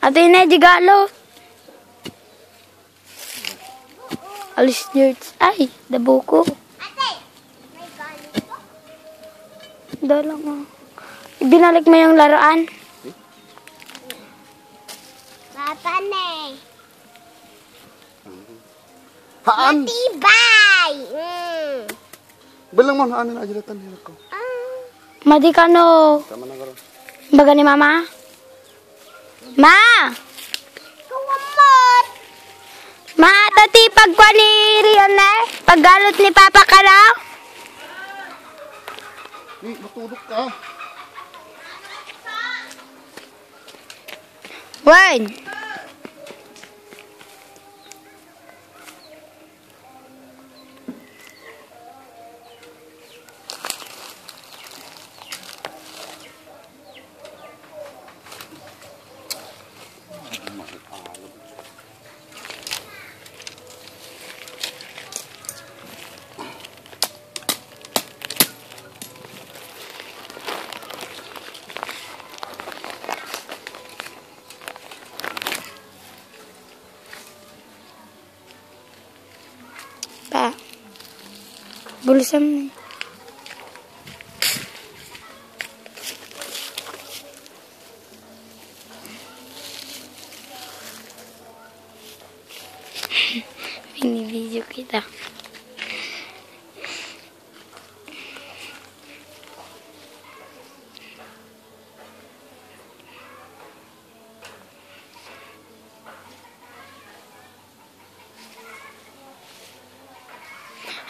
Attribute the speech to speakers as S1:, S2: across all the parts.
S1: Ate na, digalo. Alis nerds. Ay, dabuko.
S2: Ate, may galit po?
S1: Dala mo. Ibinalik mo yung laruan.
S2: Papa na eh.
S3: Haan?
S2: Matibay!
S3: Bilang mo, haan na ajilatan. Hirap ko.
S1: Madi ka no.
S3: Tama na karon.
S1: Baga ni mama? Ma!
S2: Kumamot!
S1: Ma, tati, pagkwa ni Rian na eh. Paggalot ni Papa ka na.
S3: Matulog ka.
S1: Wen! Pa. Bulusan mo. Binibidyo kita.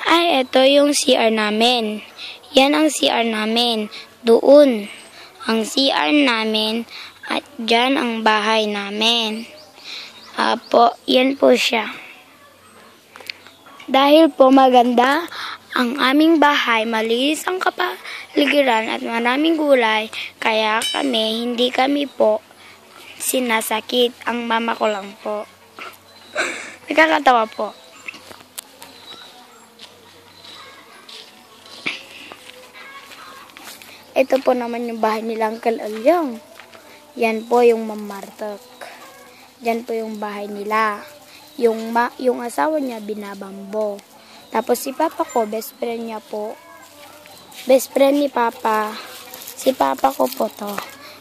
S1: Ay, ito yung CR namin. Yan ang CR namin. Doon ang CR namin at dyan ang bahay namin. Apo, yan po siya. Dahil po maganda ang aming bahay, malinis ang kapaligiran at maraming gulay, kaya hindi kami po sinasakit. Ang mama ko lang po. Nakakatawa po. Ito po naman yung bahay nila Uncle Alyong. Yan po yung mamartok. Yan po yung bahay nila. Yung asawa niya binabambo. Tapos si Papa ko, best friend niya po. Best friend ni Papa. Si Papa ko po to.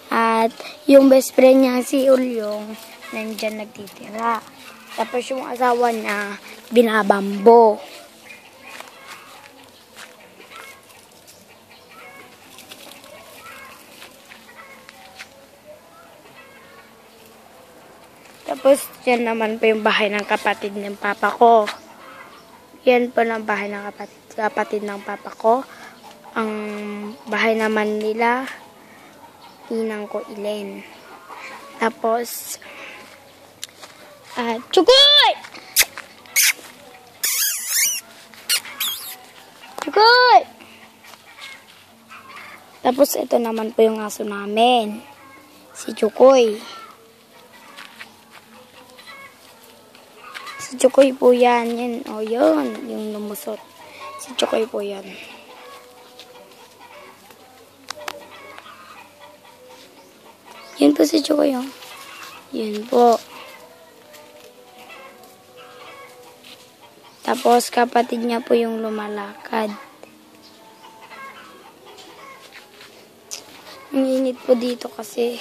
S1: At yung best friend niya si Ulyong, nandyan nagtitira. Tapos yung asawa niya binabambo. Tapos, yan naman po yung bahay ng kapatid ng papa ko. Yan po ng bahay ng kapatid ng papa ko. Ang bahay naman nila, inang ko Ilen. Tapos, Chukoy! Chukoy! Tapos, ito naman po yung aso namin. Si Chukoy. Si Chukoy po yan. Yan. O, yun. Yung lumusot. Si Chukoy po yan. Yun po si Chukoy, oh. Yun po. Tapos, kapatid niya po yung lumalakad. Ang init po dito kasi